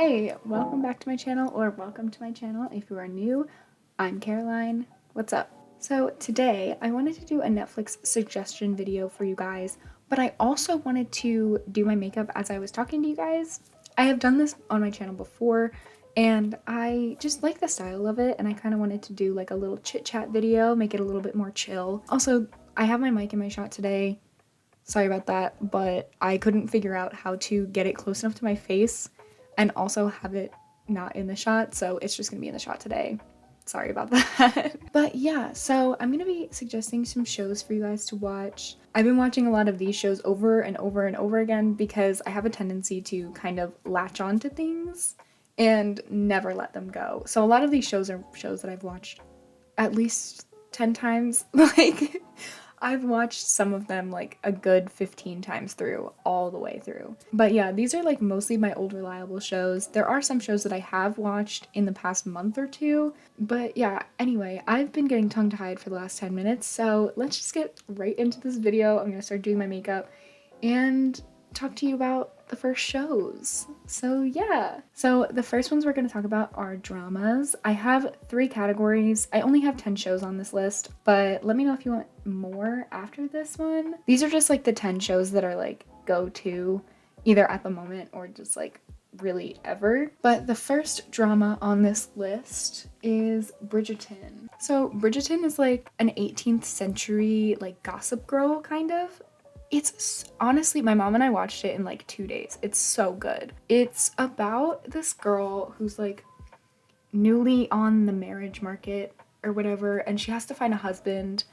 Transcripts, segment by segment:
Hi, welcome back to my channel, or welcome to my channel if you are new. I'm Caroline. What's up? So today I wanted to do a Netflix suggestion video for you guys, but I also wanted to do my makeup as I was talking to you guys. I have done this on my channel before and I just like the style of it, and I kind of wanted to do like a little chit chat video, make it a little bit more chill. Also, I have my mic in my shot today. Sorry about that, but I couldn't figure out how to get it close enough to my face and also have it not in the shot, so it's just gonna be in the shot today. Sorry about that. But yeah, so I'm gonna be suggesting some shows for you guys to watch. I've been watching a lot of these shows over and over and over again because I have a tendency to kind of latch on to things and never let them go. So a lot of these shows are shows that I've watched at least 10 times. Like, I've watched some of them like a good 15 times through, all the way through. But yeah, these are like mostly my old reliable shows. There are some shows that I have watched in the past month or two. But yeah, anyway, I've been getting tongue-tied for the last 10 minutes, so let's just get right into this video. I'm gonna start doing my makeup and talk to you about the first shows. So yeah. So the first ones we're going to talk about are dramas. I have 3 categories. I only have 10 shows on this list, but let me know if you want more after this one. These are just like the 10 shows that are like go-to either at the moment or just like really ever. But the first drama on this list is Bridgerton. So Bridgerton is like an 18th century like Gossip Girl kind of. It's honestly, my mom and I watched it in like 2 days. It's so good. It's about this girl who's like newly on the marriage market or whatever, and she has to find a husband.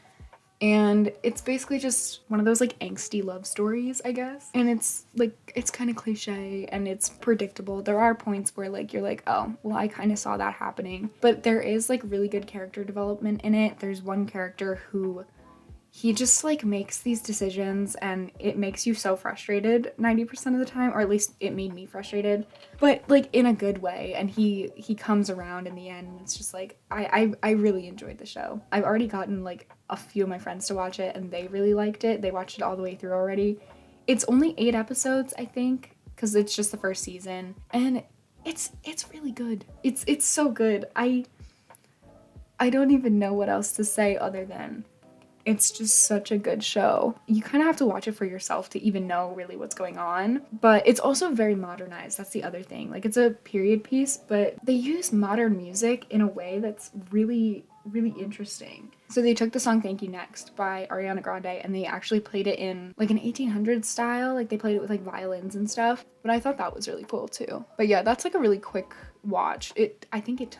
And it's basically just one of those like angsty love stories, I guess. And it's like, it's kind of cliche and it's predictable. There are points where like you're like, oh, well, I kind of saw that happening. But there is like really good character development in it. There's one character who he just like makes these decisions and it makes you so frustrated 90% of the time, or at least it made me frustrated, but like in a good way. And he comes around in the end, and it's just like I really enjoyed the show. I've already gotten like a few of my friends to watch it and they really liked it. They watched it all the way through already. It's only 8 episodes, I think, because it's just the first season, and it's really good. It's so good. I don't even know what else to say other than it's just such a good show. You kind of have to watch it for yourself to even know really what's going on. But it's also very modernized. That's the other thing. Like, it's a period piece, but they use modern music in a way that's really, really interesting. So they took the song Thank You Next by Ariana Grande and they actually played it in like an 1800s style. Like, they played it with like violins and stuff. But I thought that was really cool too. But yeah, that's like a really quick watch. I think it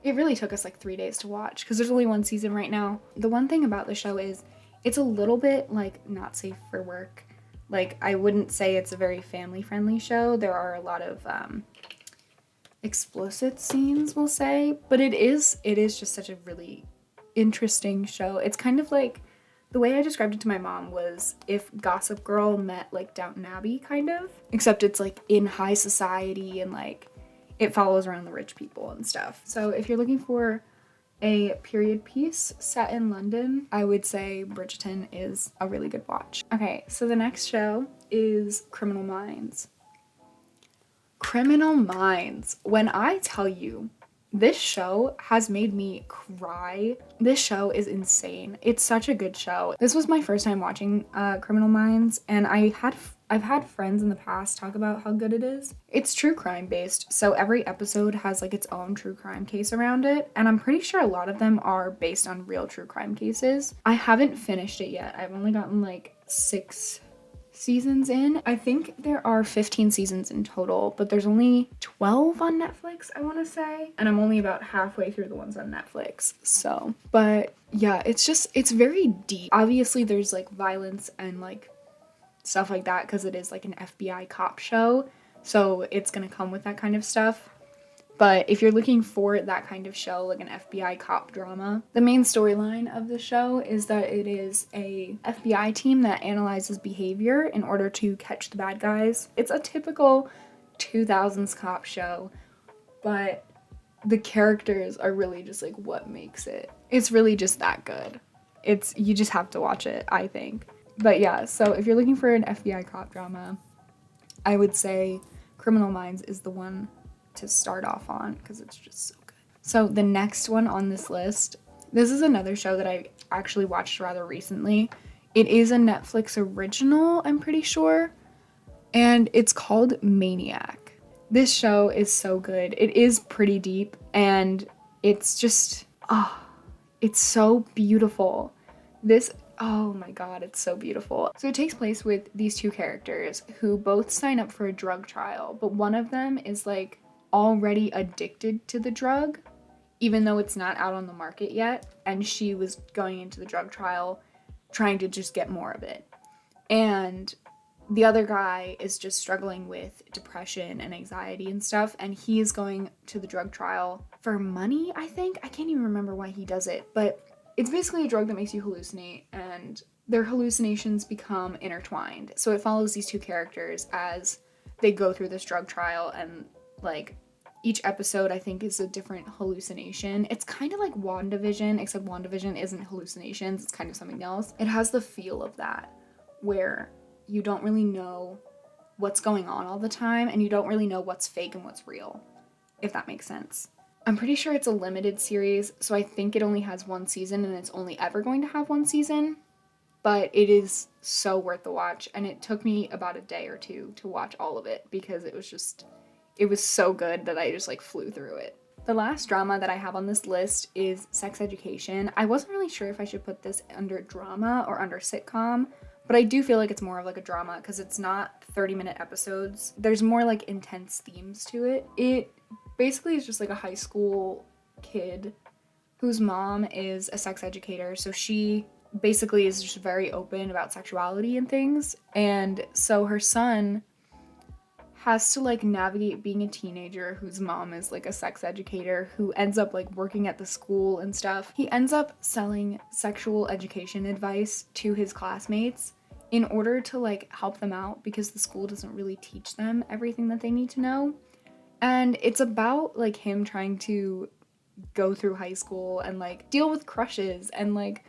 really took us like 3 days to watch because there's only 1 season right now. The one thing about the show is it's a little bit like not safe for work. Like, I wouldn't say it's a very family friendly show. There are a lot of explicit scenes, we'll say, but it is just such a really interesting show. It's kind of like, the way I described it to my mom was if Gossip Girl met like Downton Abbey, kind of, except it's like in high society and like it follows around the rich people and stuff. So if you're looking for a period piece set in London, I would say Bridgerton is a really good watch. Okay, so the next show is Criminal Minds. Criminal Minds. When I tell you, this show has made me cry. This show is insane. It's such a good show. This was my first time watching Criminal Minds, and I've had friends in the past talk about how good it is. It's true crime based, so every episode has like its own true crime case around it, and I'm pretty sure a lot of them are based on real true crime cases. I haven't finished it yet. I've only gotten like 6 seasons in. I think there are 15 seasons in total, but there's only 12 on Netflix, I want to say, and I'm only about halfway through the ones on Netflix. So, but yeah, it's very deep. Obviously there's like violence and like stuff like that because it is like an FBI cop show, so it's gonna come with that kind of stuff. But if you're looking for that kind of show, like an FBI cop drama, the main storyline of the show is that it is a FBI team that analyzes behavior in order to catch the bad guys. It's a typical 2000s cop show, but the characters are really just like what makes it. It's really just that good. You just have to watch it, I think. But yeah, so if you're looking for an FBI cop drama, I would say Criminal Minds is the one to start off on because it's just so good. So the next one on this list, this is another show that I actually watched rather recently. It is a Netflix original, I'm pretty sure, and it's called Maniac. This show is so good. It is pretty deep, and it's just, it's so beautiful. Oh my god, it's so beautiful. So it takes place with these two characters who both sign up for a drug trial, but one of them is like already addicted to the drug, even though it's not out on the market yet, and she was going into the drug trial trying to just get more of it. And the other guy is just struggling with depression and anxiety and stuff, and he is going to the drug trial for money, I think. I can't even remember why he does it, but it's basically a drug that makes you hallucinate, and their hallucinations become intertwined. So it follows these two characters as they go through this drug trial, and like each episode I think is a different hallucination. It's kind of like WandaVision, except WandaVision isn't hallucinations, it's kind of something else. It has the feel of that, where you don't really know what's going on all the time, and you don't really know what's fake and what's real, if that makes sense. I'm pretty sure it's a limited series, so I think it only has one season, and it's only ever going to have one season, but it is so worth the watch, and it took me about a day or two to watch all of it, because it was so good that I just like flew through it. The last drama that I have on this list is Sex Education. I wasn't really sure if I should put this under drama or under sitcom, but I do feel like it's more of like a drama because it's not 30-minute episodes. There's more like intense themes to it. It basically is just like a high school kid whose mom is a sex educator, so she basically is just very open about sexuality and things, and so her son has to like navigate being a teenager whose mom is like a sex educator who ends up like working at the school and stuff. He ends up selling sexual education advice to his classmates in order to like help them out because the school doesn't really teach them everything that they need to know. And it's about like him trying to go through high school and like deal with crushes and like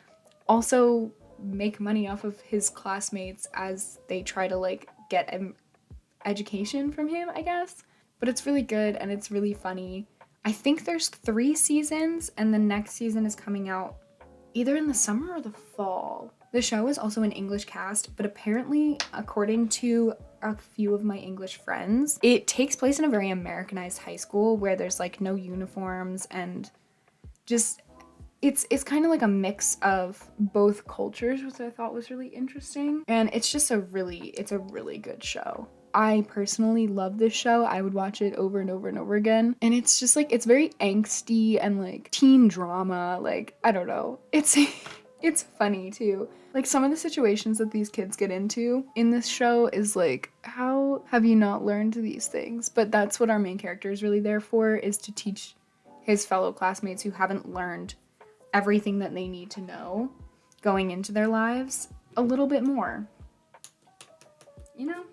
also make money off of his classmates as they try to like get an education from him, I guess. But it's really good and it's really funny. I think there's 3 seasons and the next season is coming out either in the summer or the fall. The show is also an English cast, but apparently, according to a few of my English friends, it takes place in a very Americanized high school where there's like no uniforms and just it's kind of like a mix of both cultures, which I thought was really interesting. And it's just a really good show. I personally love this show. I would watch it over and over and over again. And it's just like, it's very angsty and like teen drama. Like, I don't know. It's funny too. Like some of the situations that these kids get into in this show is like, how have you not learned these things? But that's what our main character is really there for, is to teach his fellow classmates who haven't learned everything that they need to know going into their lives a little bit more. You know?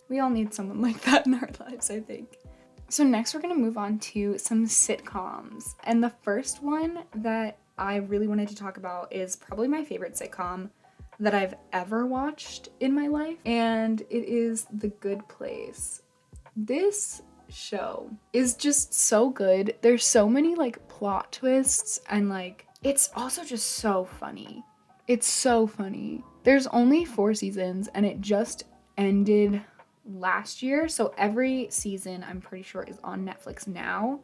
We all need someone like that in our lives, I think. So next we're gonna move on to some sitcoms. And the first one that I really wanted to talk about is probably my favorite sitcom that I've ever watched in my life. And it is The Good Place. This show is just so good. There's so many like plot twists and like, it's also just so funny. It's so funny. There's only 4 seasons and it just ended last year, so every season I'm pretty sure is on Netflix now,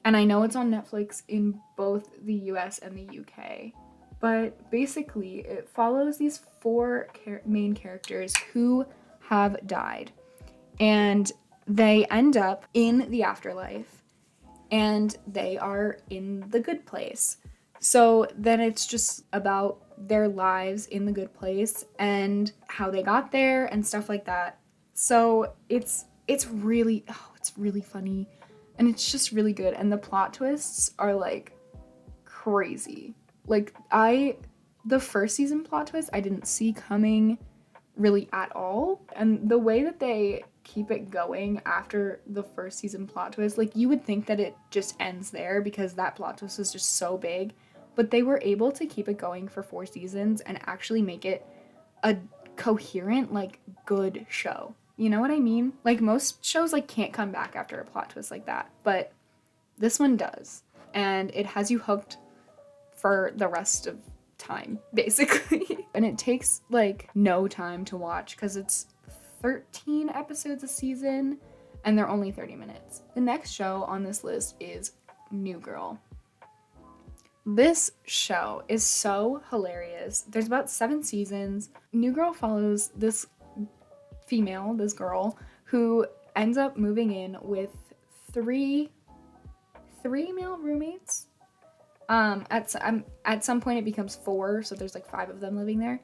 and I know it's on Netflix in both the US and the UK. But basically it follows these 4 main characters who have died, and they end up in the afterlife and they are in the good place. So then it's just about their lives in the good place and how they got there and stuff like that. So it's really funny and it's just really good, and the plot twists are like crazy. Like the first season plot twist I didn't see coming really at all, and the way that they keep it going after the first season plot twist, like you would think that it just ends there because that plot twist was just so big, but they were able to keep it going for 4 seasons and actually make it a coherent, like good show. You know what I mean? Like most shows like can't come back after a plot twist like that, but this one does. And it has you hooked for the rest of time, basically. And it takes like no time to watch because it's 13 episodes a season and they're only 30 minutes. The next show on this list is New Girl. This show is so hilarious. There's about 7 seasons. New Girl follows this girl who ends up moving in with three male roommates. At some point it becomes 4, so there's like 5 of them living there.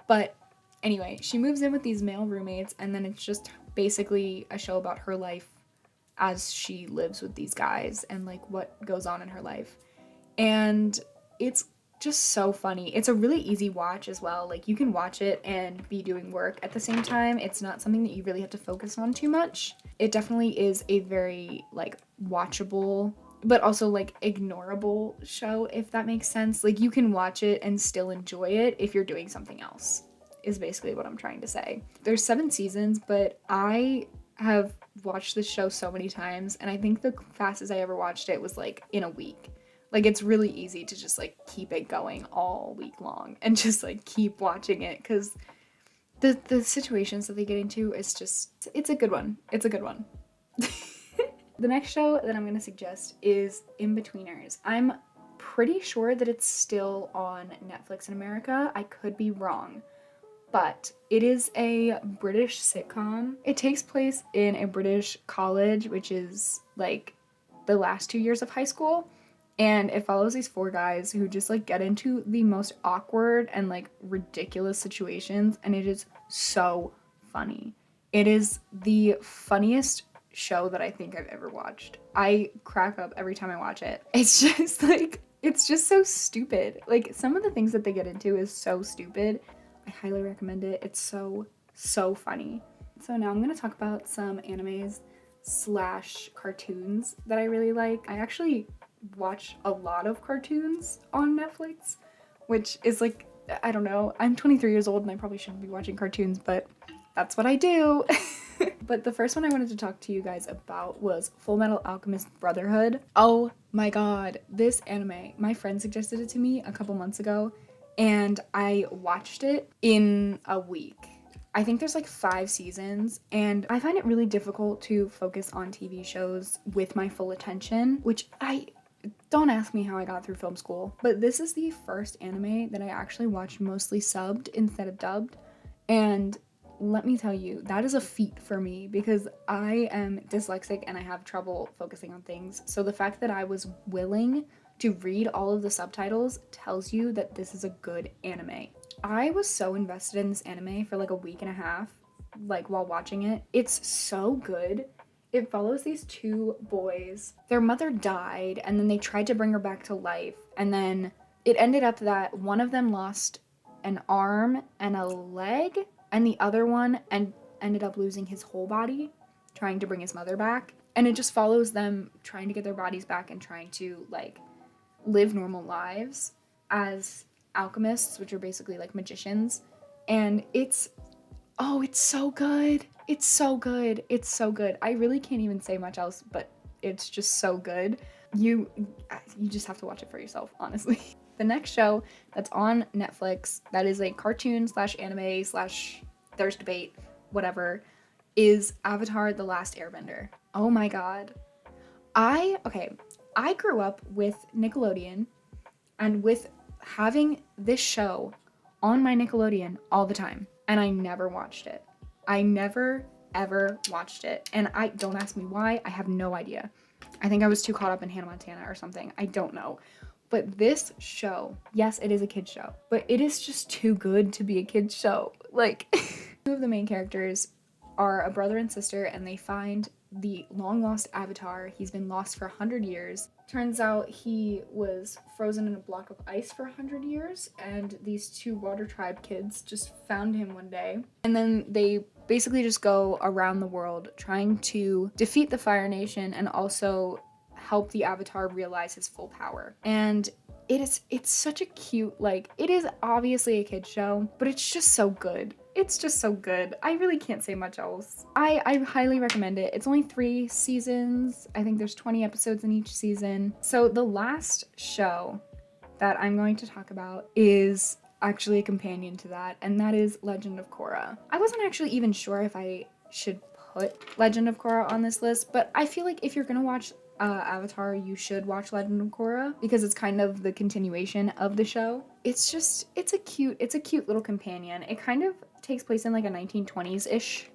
But anyway, she moves in with these male roommates, and then it's just basically a show about her life as she lives with these guys and like what goes on in her life. And it's just so funny. It's a really easy watch as well. Like you can watch it and be doing work at the same time. It's not something that you really have to focus on too much. It definitely is a very like watchable but also like ignorable show, if that makes sense. Like you can watch it and still enjoy it if you're doing something else, is basically what I'm trying to say. There's 7 seasons, but I have watched this show so many times, and I think the fastest I ever watched it was like in a week. Like it's really easy to just like keep it going all week long and just like keep watching it because the situations that they get into is just, it's a good one. It's a good one. The next show that I'm going to suggest is Inbetweeners. I'm pretty sure that it's still on Netflix in America. I could be wrong, but it is a British sitcom. It takes place in a British college, which is like the last 2 years of high school, and it follows these 4 guys who just like get into the most awkward and like ridiculous situations, and it is so funny. It is the funniest show that I think I've ever watched. I crack up every time I watch it. It's just like, it's just so stupid. Like some of the things that they get into is so stupid. I highly recommend it. It's so funny. So now I'm gonna talk about some animes / cartoons that I really like. I actually watch a lot of cartoons on Netflix, which is like, I don't know, I'm 23 years old and I probably shouldn't be watching cartoons, but that's what I do. But the first one I wanted to talk to you guys about was Full Metal Alchemist Brotherhood. Oh my god, this anime, my friend suggested it to me a couple months ago, and I watched it in a week. I think there's like 5 seasons, and I find it really difficult to focus on TV shows with my full attention, which don't ask me how I got through film school, but this is the first anime that I actually watched mostly subbed instead of dubbed, and let me tell you, that is a feat for me because I am dyslexic and I have trouble focusing on things. So the fact that I was willing to read all of the subtitles tells you that this is a good anime. I was so invested in this anime for like a week and a half, like while watching it. It's so good. It follows these 2 boys. Their mother died and then they tried to bring her back to life. And then it ended up that one of them lost an arm and a leg, and the other one ended up losing his whole body trying to bring his mother back. And it just follows them trying to get their bodies back and trying to like live normal lives as alchemists, which are basically like magicians. And it's so good. It's so good. It's so good. I really can't even say much else, but it's just so good. You just have to watch it for yourself, honestly. The next show that's on Netflix that is a cartoon / anime / thirst debate, whatever, is Avatar: The Last Airbender. Oh my god. I grew up with Nickelodeon and with having this show on my Nickelodeon all the time, and I never watched it. I never ever watched it, and don't ask me why. I have no idea. I think I was too caught up in Hannah Montana or something. I don't know. But this show, yes, it is a kid's show, but it is just too good to be a kid's show. Like, 2 of the main characters are a brother and sister, and they find the long-lost Avatar. He's been lost for 100 years. Turns out he was frozen in a block of ice for 100 years, and these 2 Water Tribe kids just found him one day. And then they basically just go around the world trying to defeat the Fire Nation and also help the Avatar realize his full power. And it's such a cute, like, it is obviously a kid's show, but it's just so good. it's just so good. I really can't say much else. I highly recommend it. It's only 3 seasons. I think there's 20 episodes in each season. So the last show that I'm going to talk about is actually a companion to that, and that is Legend of Korra. I wasn't actually even sure if I should put Legend of Korra on this list, but I feel like if you're gonna watch Avatar, you should watch Legend of Korra because it's kind of the continuation of the show. It's a cute little companion. It kind of takes place in like a 1920s-ish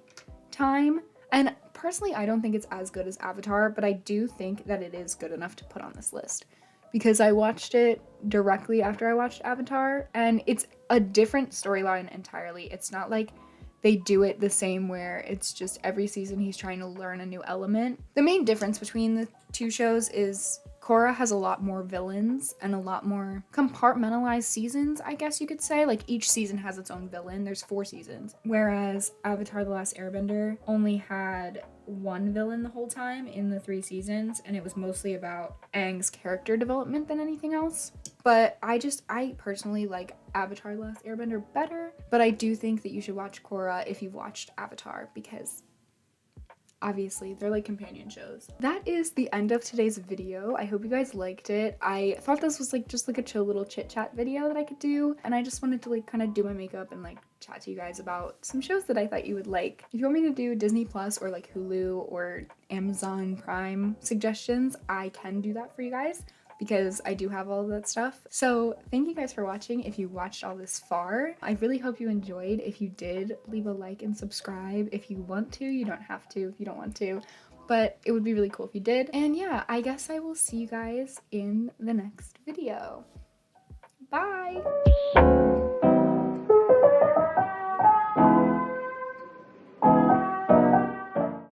time. And personally, I don't think it's as good as Avatar, but I do think that it is good enough to put on this list because I watched it directly after I watched Avatar, and it's a different storyline entirely. It's not like they do it the same where it's just every season he's trying to learn a new element. The main difference between the two shows is Korra has a lot more villains and a lot more compartmentalized seasons, I guess you could say. Like each season has its own villain. There's 4 seasons. Whereas Avatar: The Last Airbender only had one villain the whole time in the 3 seasons, and it was mostly about Aang's character development than anything else. But I personally like Avatar: The Last Airbender better, but I do think that you should watch Korra if you've watched Avatar because obviously they're like companion shows. That is the end of today's video. I hope you guys liked it. I thought this was like just like a chill little chit chat video that I could do, and I just wanted to like kind of do my makeup and like chat to you guys about some shows that I thought you would like. If you want me to do Disney Plus or like Hulu or Amazon Prime suggestions, I can do that for you guys because I do have all of that stuff. So thank you guys for watching. If you watched all this far, I really hope you enjoyed. If you did, leave a like and subscribe if you want to. You don't have to if you don't want to, but it would be really cool if you did. And yeah, I guess I will see you guys in the next video. Bye!